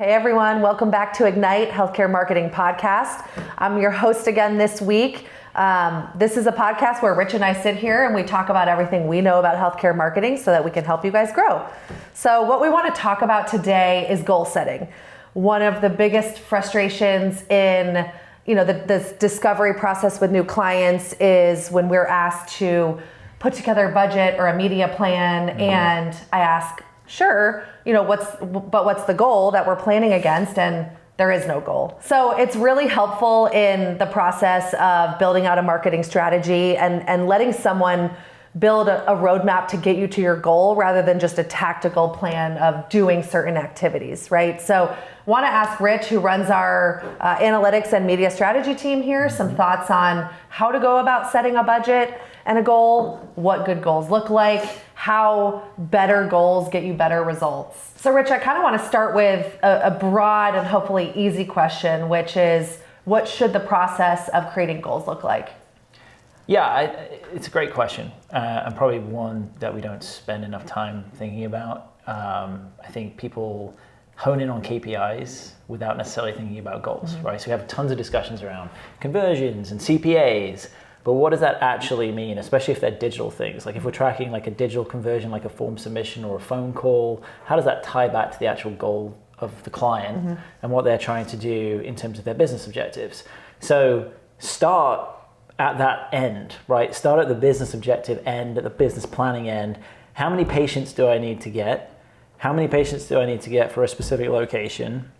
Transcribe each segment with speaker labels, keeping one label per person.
Speaker 1: Hey everyone, welcome back to Ignite Healthcare Marketing Podcast. I'm your host again this week. This is a podcast where Rich and I sit here and we talk about everything we know about healthcare marketing so that we can help you guys grow. So what we want to talk about today is goal setting. One of the biggest frustrations in the discovery process with new clients is when we're asked to put together a budget or a media plan, and I ask, sure, what's the goal that we're planning against? And there is no goal. So it's really helpful in the process of building out a marketing strategy and letting someone build a roadmap to get you to your goal rather than just a tactical plan of doing certain activities, right? So want to ask Rich, who runs our analytics and media strategy team here, some thoughts on how to go about setting a budget and a goal, what good goals look like, how better goals get you better results. So Rich, I kind of want to start with a broad and hopefully easy question, which is, what should the process of creating goals look like?
Speaker 2: Yeah, it's a great question, and probably one that we don't spend enough time thinking about. I think people hone in on KPIs without necessarily thinking about goals, right? So we have tons of discussions around conversions and CPAs, but what does that actually mean, especially if they're digital things? Like if we're tracking like a digital conversion, like a form submission or a phone call, how does that tie back to the actual goal of the client and what they're trying to do in terms of their business objectives? So start at that end, right? Start at the business objective end, at the business planning end. How many patients do I need to get? How many patients do I need to get for a specific location?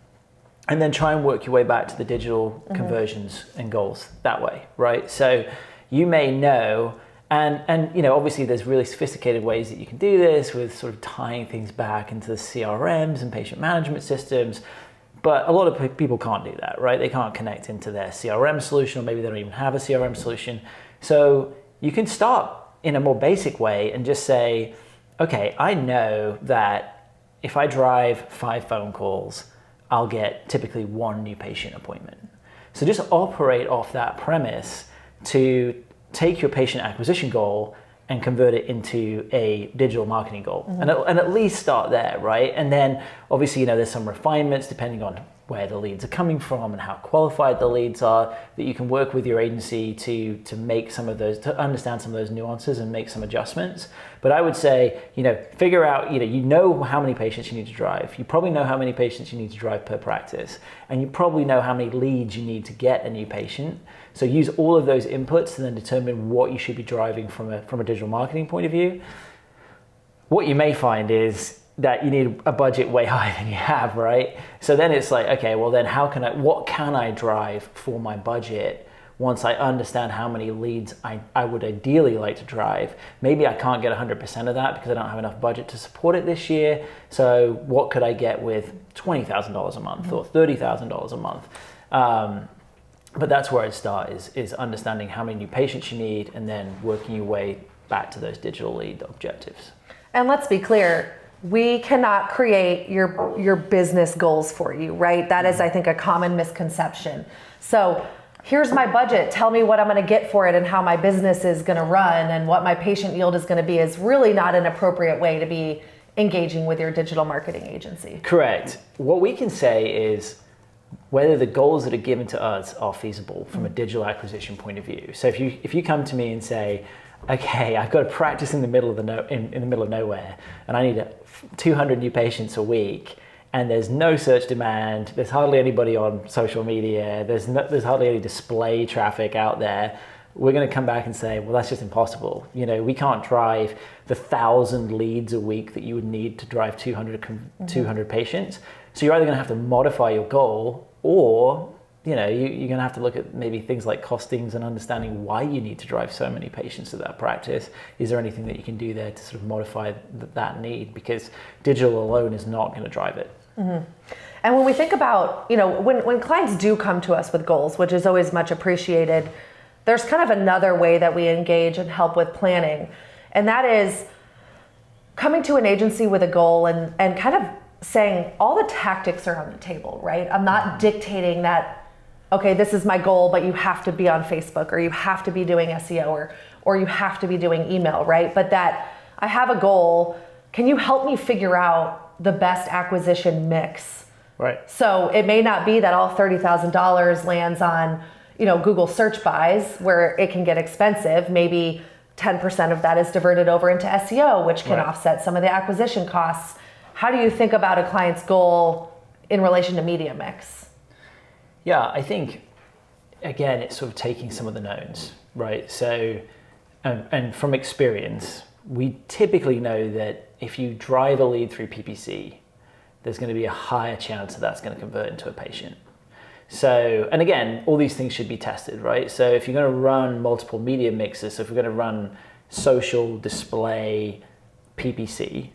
Speaker 2: And then try and work your way back to the digital conversions and goals that way, right? So you may know, and obviously there's really sophisticated ways that you can do this with sort of tying things back into the CRMs and patient management systems. But a lot of people can't do that, right? They can't connect into their CRM solution, or maybe they don't even have a CRM solution. So you can start in a more basic way and just say, okay, I know that if I drive 5 phone calls, I'll get typically 1 new patient appointment. So just operate off that premise to take your patient acquisition goal and convert it into a digital marketing goal, and at least start there, right? And then obviously, there's some refinements depending on where the leads are coming from and how qualified the leads are, that you can work with your agency to make some of those, to understand some of those nuances and make some adjustments. But I would say, figure out, how many patients you need to drive. You probably know how many patients you need to drive per practice, and you probably know how many leads you need to get a new patient. So use all of those inputs to then determine what you should be driving from a digital marketing point of view. What you may find is that you need a budget way higher than you have, right? So then it's like, okay, well then what can I drive for my budget once I understand how many leads I would ideally like to drive? Maybe I can't get 100% of that because I don't have enough budget to support it this year. So what could I get with $20,000 a month or $30,000 a month? But that's where I'd start is understanding how many new patients you need and then working your way back to those digital lead objectives.
Speaker 1: And let's be clear, we cannot create your business goals for you, right? That is, I think, a common misconception. So here's my budget. Tell me what I'm going to get for it and how my business is going to run and what my patient yield is going to be is really not an appropriate way to be engaging with your digital marketing agency.
Speaker 2: Correct. What we can say is whether the goals that are given to us are feasible from a digital acquisition point of view. So if you come to me and say, okay, I've got a practice in the middle of in the middle of nowhere, and I need 200 new patients a week, and there's no search demand, there's hardly anybody on social media, there's hardly any display traffic out there, we're going to come back and say, well, that's just impossible. We can't drive the 1,000 leads a week that you would need to drive 200 patients. So you're either going to have to modify your goal, or you're going to have to look at maybe things like costings and understanding why you need to drive so many patients to that practice. Is there anything that you can do there to sort of modify that need? Because digital alone is not going to drive it.
Speaker 1: And when we think about, when clients do come to us with goals, which is always much appreciated, there's kind of another way that we engage and help with planning. And that is coming to an agency with a goal and kind of saying all the tactics are on the table, right? I'm not dictating that, okay, this is my goal, but you have to be on Facebook, or you have to be doing SEO, or you have to be doing email, right? But that I have a goal. Can you help me figure out the best acquisition mix
Speaker 2: Right.
Speaker 1: So it may not be that all $30,000 lands on, Google search buys where it can get expensive. Maybe 10% of that is diverted over into SEO, which can offset some of the acquisition costs. How do you think about a client's goal in relation to media mix?
Speaker 2: Yeah, I think, again, it's sort of taking some of the knowns, right? So, and from experience, we typically know that if you drive a lead through PPC, there's going to be a higher chance that that's going to convert into a patient. So, and again, all these things should be tested, right? So if you're going to run multiple media mixes, so if we're going to run social, display, PPC,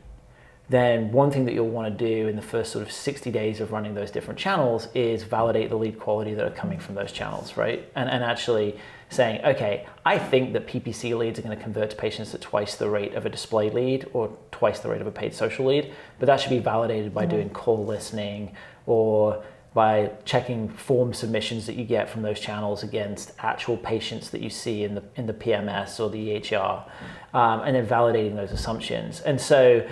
Speaker 2: then one thing that you'll want to do in the first sort of 60 days of running those different channels is validate the lead quality that are coming from those channels, right? And actually saying, okay, I think that PPC leads are going to convert to patients at twice the rate of a display lead or twice the rate of a paid social lead, but that should be validated by doing call listening or by checking form submissions that you get from those channels against actual patients that you see in the PMS or the EHR, and then validating those assumptions. And so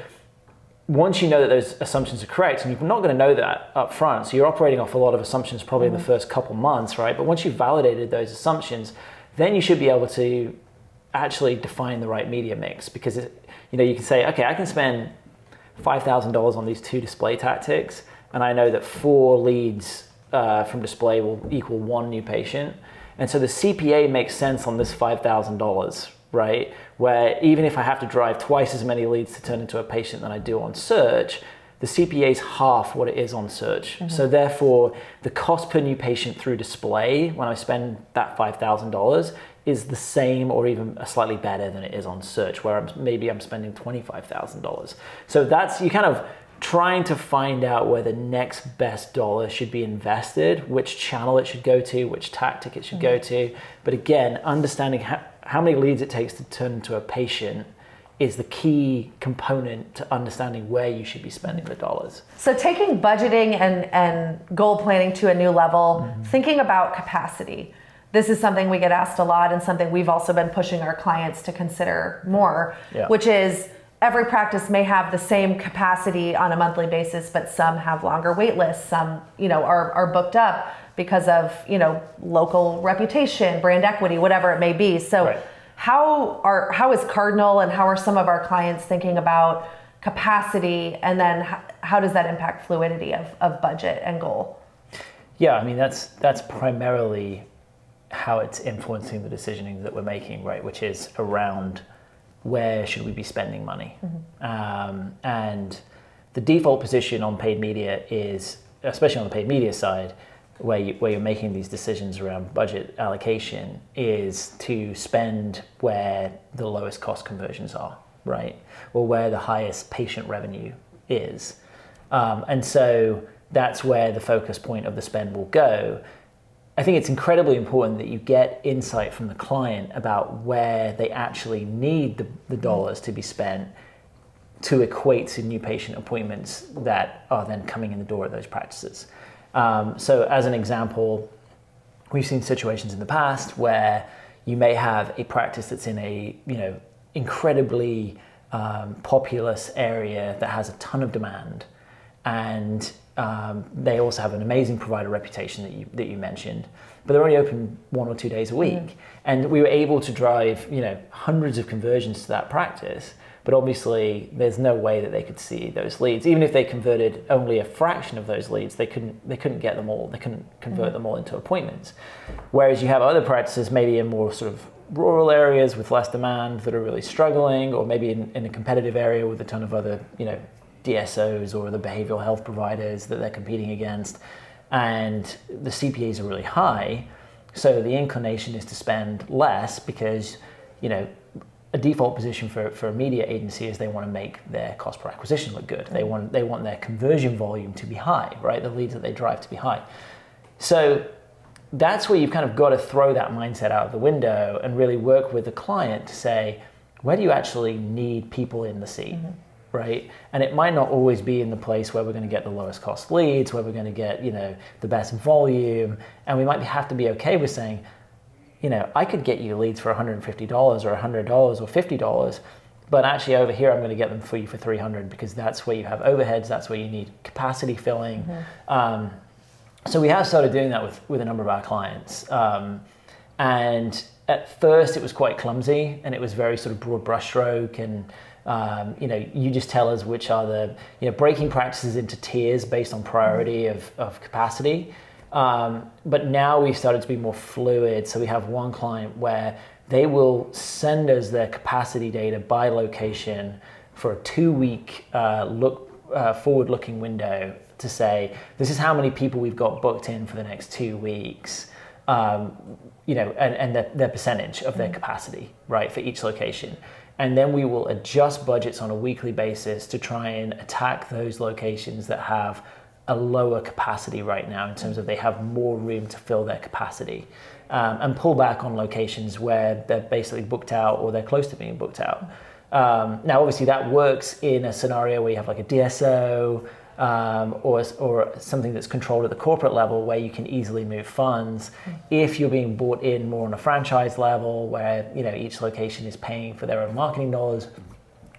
Speaker 2: once you know that those assumptions are correct, and you're not going to know that up front, so you're operating off a lot of assumptions probably in the first couple months, right? But once you've validated those assumptions, then you should be able to actually define the right media mix, because you can say, okay, I can spend $5,000 on these 2 display tactics, and I know that 4 leads from display will equal 1 new patient. And so the CPA makes sense on this $5,000, right? Where even if I have to drive twice as many leads to turn into a patient than I do on search, the CPA is half what it is on search. So therefore, the cost per new patient through display, when I spend that $5,000, is the same or even slightly better than it is on search, where I'm spending $25,000. So that's, you kind of trying to find out where the next best dollar should be invested, which channel it should go to, which tactic it should go to. But again, understanding how many leads it takes to turn into a patient is the key component to understanding where you should be spending the dollars.
Speaker 1: So taking budgeting and goal planning to a new level, thinking about capacity. This is something we get asked a lot and something we've also been pushing our clients to consider more, which is every practice may have the same capacity on a monthly basis, but some have longer wait lists. Some, are booked up because of, local reputation, brand equity, whatever it may be. So how is Cardinal and how are some of our clients thinking about capacity, and then how does that impact fluidity of budget and goal?
Speaker 2: Yeah, I mean, that's primarily how it's influencing the decisioning that we're making, right? Which is around where should we be spending money? And the default position on paid media is, especially on the paid media side, where you're making these decisions around budget allocation, is to spend where the lowest cost conversions are, right? Or where the highest patient revenue is. And so that's where the focus point of the spend will go. I think it's incredibly important that you get insight from the client about where they actually need the dollars to be spent to equate to new patient appointments that are then coming in the door at those practices. So as an example, we've seen situations in the past where you may have a practice that's in a incredibly populous area that has a ton of demand, and they also have an amazing provider reputation that you mentioned, but they're only open 1 or 2 days a week. And we were able to drive, hundreds of conversions to that practice, but obviously there's no way that they could see those leads. Even if they converted only a fraction of those leads, they couldn't get them all. They couldn't convert them all into appointments. Whereas you have other practices, maybe in more sort of rural areas with less demand, that are really struggling, or maybe in a competitive area with a ton of other, DSOs or the behavioral health providers that they're competing against, and the CPAs are really high. So the inclination is to spend less because, a default position for a media agency is they want to make their cost per acquisition look good. They want their conversion volume to be high, right? The leads that they drive to be high. So that's where you've kind of got to throw that mindset out of the window and really work with the client to say, where do you actually need people in the seat? Right? And it might not always be in the place where we're going to get the lowest cost leads, where we're going to get, the best volume. And we might have to be okay with saying, I could get you leads for $150 or $100 or $50 but actually over here I'm going to get them for you for 300 because that's where you have overheads, that's where you need capacity filling. So we have started doing that with a number of our clients. And at first it was quite clumsy and it was very sort of broad brushstroke and you just tell us which are the, breaking practices into tiers based on priority of capacity. But now we've started to be more fluid. So we have one client where they will send us their capacity data by location for a 2-week forward-looking window to say, this is how many people we've got booked in for the next 2 weeks, and their percentage of their capacity, right, for each location. And then we will adjust budgets on a weekly basis to try and attack those locations that have a lower capacity right now in terms of they have more room to fill their capacity, and pull back on locations where they're basically booked out or they're close to being booked out. Now, obviously that works in a scenario where you have like a DSO, or something that's controlled at the corporate level where you can easily move funds. If you're being bought in more on a franchise level where each location is paying for their own marketing dollars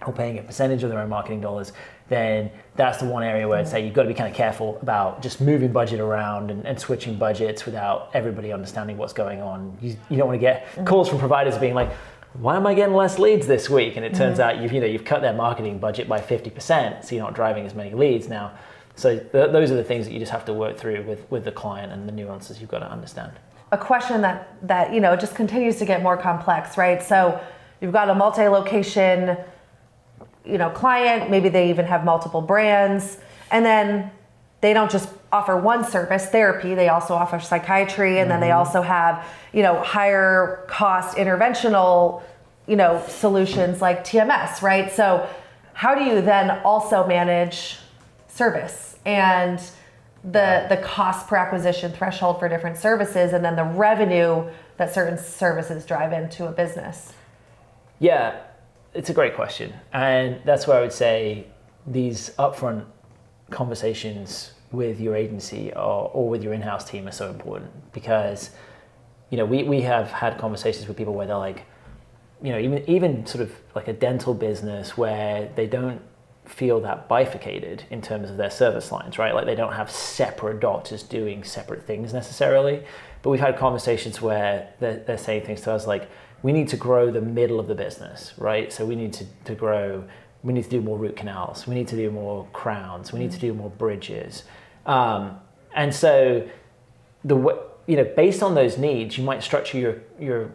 Speaker 2: or paying a percentage of their own marketing dollars, then that's the one area where I'd say you've got to be kind of careful about just moving budget around and switching budgets without everybody understanding what's going on. You don't want to get calls from providers being like, why am I getting less leads this week? And it turns out you've cut their marketing budget by 50%, so you're not driving as many leads now. So those are the things that you just have to work through with the client and the nuances you've got to understand.
Speaker 1: A question that just continues to get more complex, right? So you've got a multi-location, client, maybe they even have multiple brands, and then they don't just offer one service, therapy, they also offer psychiatry, and then they also have, higher cost interventional, solutions like TMS, right? So how do you then also manage service and the cost per acquisition threshold for different services and then the revenue that certain services drive into a business?
Speaker 2: Yeah, it's a great question. And that's where I would say these upfront conversations with your agency or with your in-house team are so important because, we have had conversations with people where they're like, even sort of like a dental business where they don't feel that bifurcated in terms of their service lines, right? Like they don't have separate doctors doing separate things necessarily. But we've had conversations where they're saying things to us like, we need to grow the middle of the business, right? So we need to grow, we need to do more root canals, we need to do more crowns, we need to do more bridges. And so based on those needs, you might structure your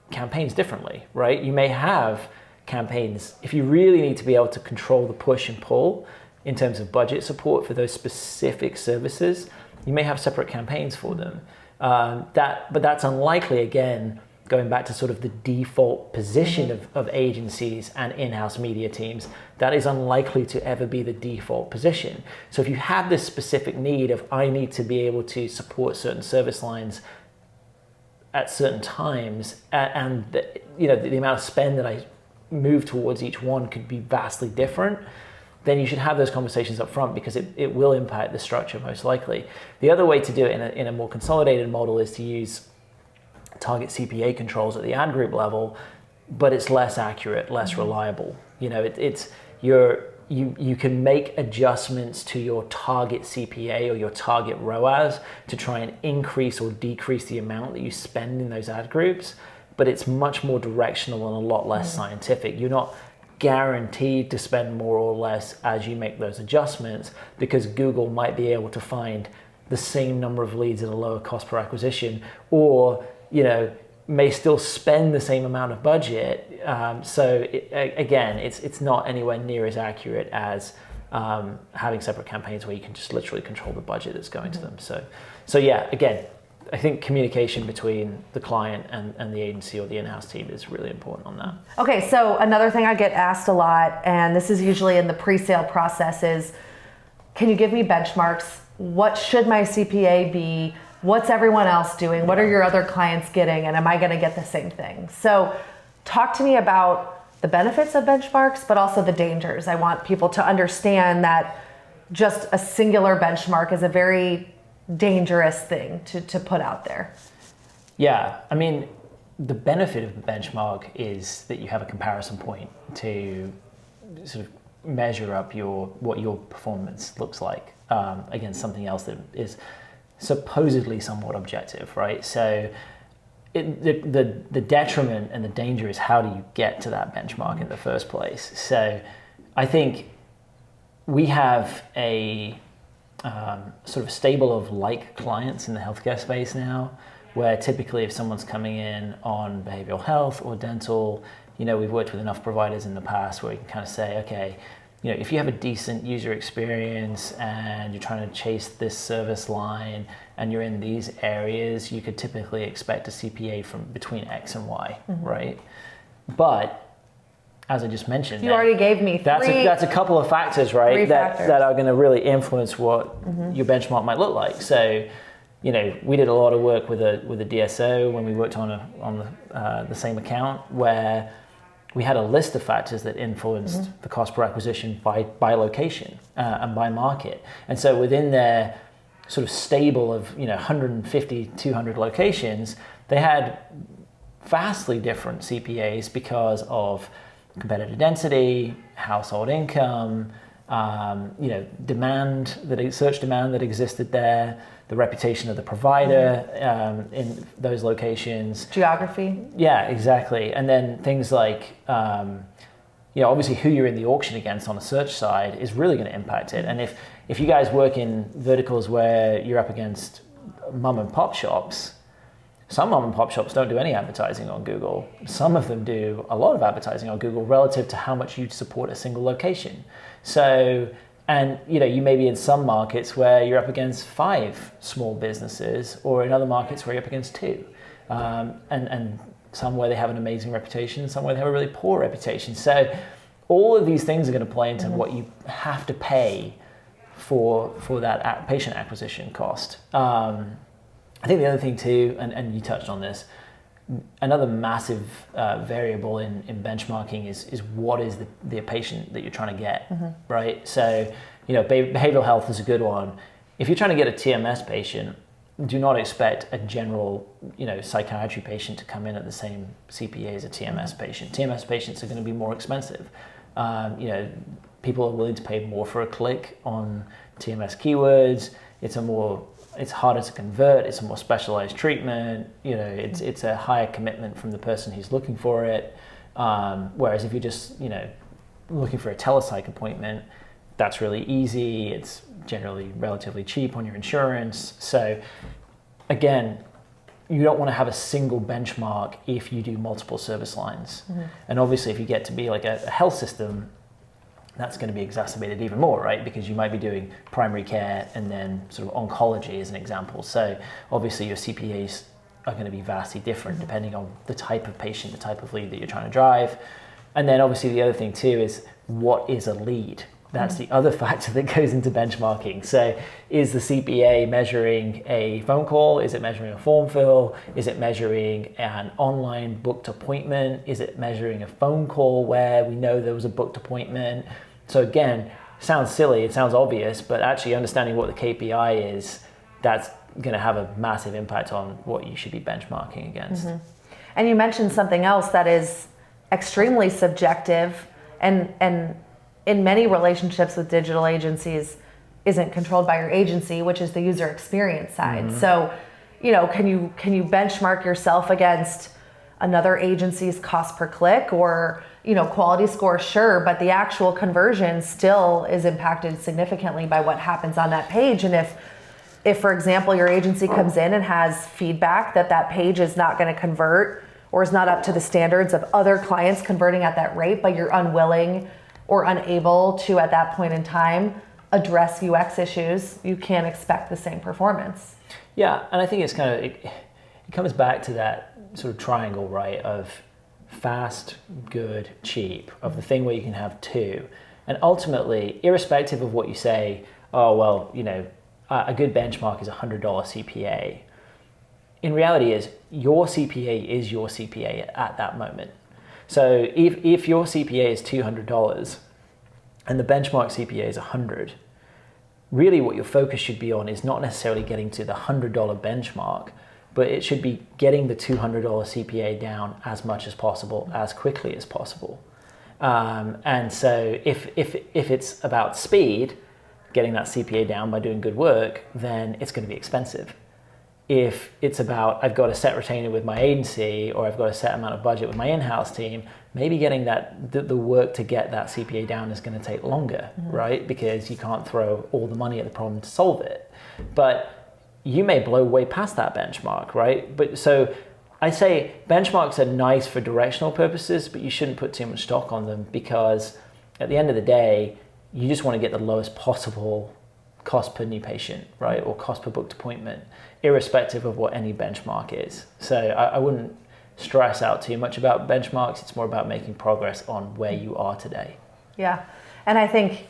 Speaker 2: campaigns differently, right? You may have campaigns, if you really need to be able to control the push and pull in terms of budget support for those specific services, you may have separate campaigns for them. But that's unlikely, again, going back to sort of the default position of agencies and in-house media teams, that is unlikely to ever be the default position. So if you have this specific need of, I need to be able to support certain service lines at certain times, and the amount of spend that I move towards each one could be vastly different, then you should have those conversations up front because it will impact the structure most likely. The other way to do it in a more consolidated model is to use target CPA controls at the ad group level, but it's less accurate, less reliable. You can make adjustments to your target CPA or your target ROAS to try and increase or decrease the amount that you spend in those ad groups, but it's much more directional and a lot less scientific. You're not guaranteed to spend more or less as you make those adjustments because Google might be able to find the same number of leads at a lower cost per acquisition, or may still spend the same amount of budget. It's not anywhere near as accurate as having separate campaigns where you can just literally control the budget that's going to them. So yeah, again, I think communication between the client and the agency or the in-house team is really important on that.
Speaker 1: Okay, so another thing I get asked a lot, and this is usually in the pre-sale process, is can you give me benchmarks? What should my CPA be? What's everyone else doing? What are your other clients getting? And am I going to get the same thing? So talk to me about the benefits of benchmarks, but also the dangers. I want people to understand that just a singular benchmark is a very dangerous thing to put out there.
Speaker 2: Yeah, I mean, the benefit of the benchmark is that you have a comparison point to sort of measure up what your performance looks like against something else that is supposedly somewhat objective, right? So the detriment and the danger is, how do you get to that benchmark in the first place? So I think we have a sort of stable of like clients in the healthcare space now, where typically if someone's coming in on behavioral health or dental, we've worked with enough providers in the past where we can kind of say, okay, if you have a decent user experience and you're trying to chase this service line and you're in these areas, you could typically expect a CPA from between X and Y, right? But as I just mentioned,
Speaker 1: you already gave me
Speaker 2: that's a couple of factors, right? That are going to really influence what your benchmark might look like. So, we did a lot of work with a DSO when we worked on the same account, where we had a list of factors that influenced the cost per acquisition by location and by market. And so within their sort of stable of 150, 200 locations, they had vastly different CPAs because of competitor density, household income, search demand that existed there, the reputation of the provider in those locations.
Speaker 1: Geography.
Speaker 2: Yeah, exactly. And then things like, obviously who you're in the auction against on the search side is really going to impact it. And if you guys work in verticals where you're up against mom and pop shops, some mom and pop shops don't do any advertising on Google. Some of them do a lot of advertising on Google relative to how much you support a single location. So, and you may be in some markets where you're up against 5 small businesses, or in other markets where you're up against 2. And some where they have an amazing reputation, some where they have a really poor reputation. So all of these things are going to play into what you have to pay for that patient acquisition cost. I think the other thing too, and you touched on this, another massive variable in benchmarking is what is the patient that you're trying to get, right? So, behavioral health is a good one. If you're trying to get a TMS patient, do not expect a general, psychiatry patient to come in at the same CPA as a TMS patient. TMS patients are going to be more expensive. People are willing to pay more for a click on TMS keywords. It's harder to convert. It's a more specialized treatment. It's a higher commitment from the person who's looking for it. Whereas if you're just, looking for a telepsych appointment, that's really easy. It's generally relatively cheap on your insurance. So again, you don't want to have a single benchmark if you do multiple service lines. And obviously if you get to be like a health system, that's going to be exacerbated even more, right? Because you might be doing primary care and then sort of oncology as an example. So obviously your CPAs are going to be vastly different depending on the type of patient, the type of lead that you're trying to drive. And then obviously the other thing too is, what is a lead? That's the other factor that goes into benchmarking. So is the CPA measuring a phone call? Is it measuring a form fill? Is it measuring an online booked appointment? Is it measuring a phone call where we know there was a booked appointment? So again, sounds silly, it sounds obvious, but actually understanding what the KPI is, that's going to have a massive impact on what you should be benchmarking against.
Speaker 1: And you mentioned something else that is extremely subjective and in many relationships with digital agencies isn't controlled by your agency, which is the user experience side. So, can you benchmark yourself against another agency's cost per click or, quality score? Sure, but the actual conversion still is impacted significantly by what happens on that page. And if for example, your agency comes in and has feedback that page is not going to convert or is not up to the standards of other clients converting at that rate, but you're unwilling or unable to, at that point in time, address UX issues, you can't expect the same performance.
Speaker 2: Yeah, and I think it's it comes back to that sort of triangle, right, of fast, good, cheap, of the thing where you can have two. And ultimately, irrespective of what you say, oh, well, a good benchmark is a $100 CPA. In reality your CPA is your CPA at that moment. So if your CPA is $200 and the benchmark CPA is $100, really what your focus should be on is not necessarily getting to the $100 benchmark, but it should be getting the $200 CPA down as much as possible, as quickly as possible. And so if it's about speed, getting that CPA down by doing good work, then it's going to be expensive. If it's about, I've got a set retainer with my agency, or I've got a set amount of budget with my in-house team, maybe getting the work to get that CPA down is going to take longer, right? Because you can't throw all the money at the problem to solve it. But you may blow way past that benchmark, right? But so I say benchmarks are nice for directional purposes, but you shouldn't put too much stock on them, because at the end of the day, you just want to get the lowest possible cost per new patient, right? Or cost per booked appointment, irrespective of what any benchmark is. So I wouldn't stress out too much about benchmarks. It's more about making progress on where you are today.
Speaker 1: Yeah. And I think,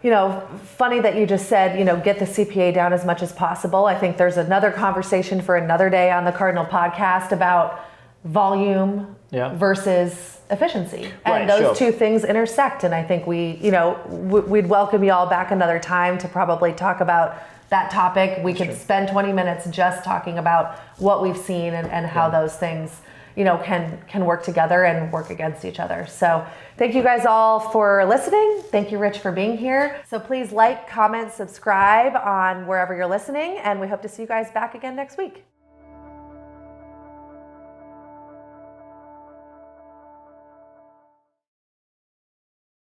Speaker 1: funny that you just said, get the CPA down as much as possible. I think there's another conversation for another day on the Cardinal podcast about volume versus efficiency. And those two things intersect. And I think we'd welcome you all back another time to probably talk about that topic. We could spend 20 minutes just talking about what we've seen and how those things, can work together and work against each other. So thank you guys all for listening. Thank you, Rich, for being here. So please like, comment, subscribe on wherever you're listening. And we hope to see you guys back again next week.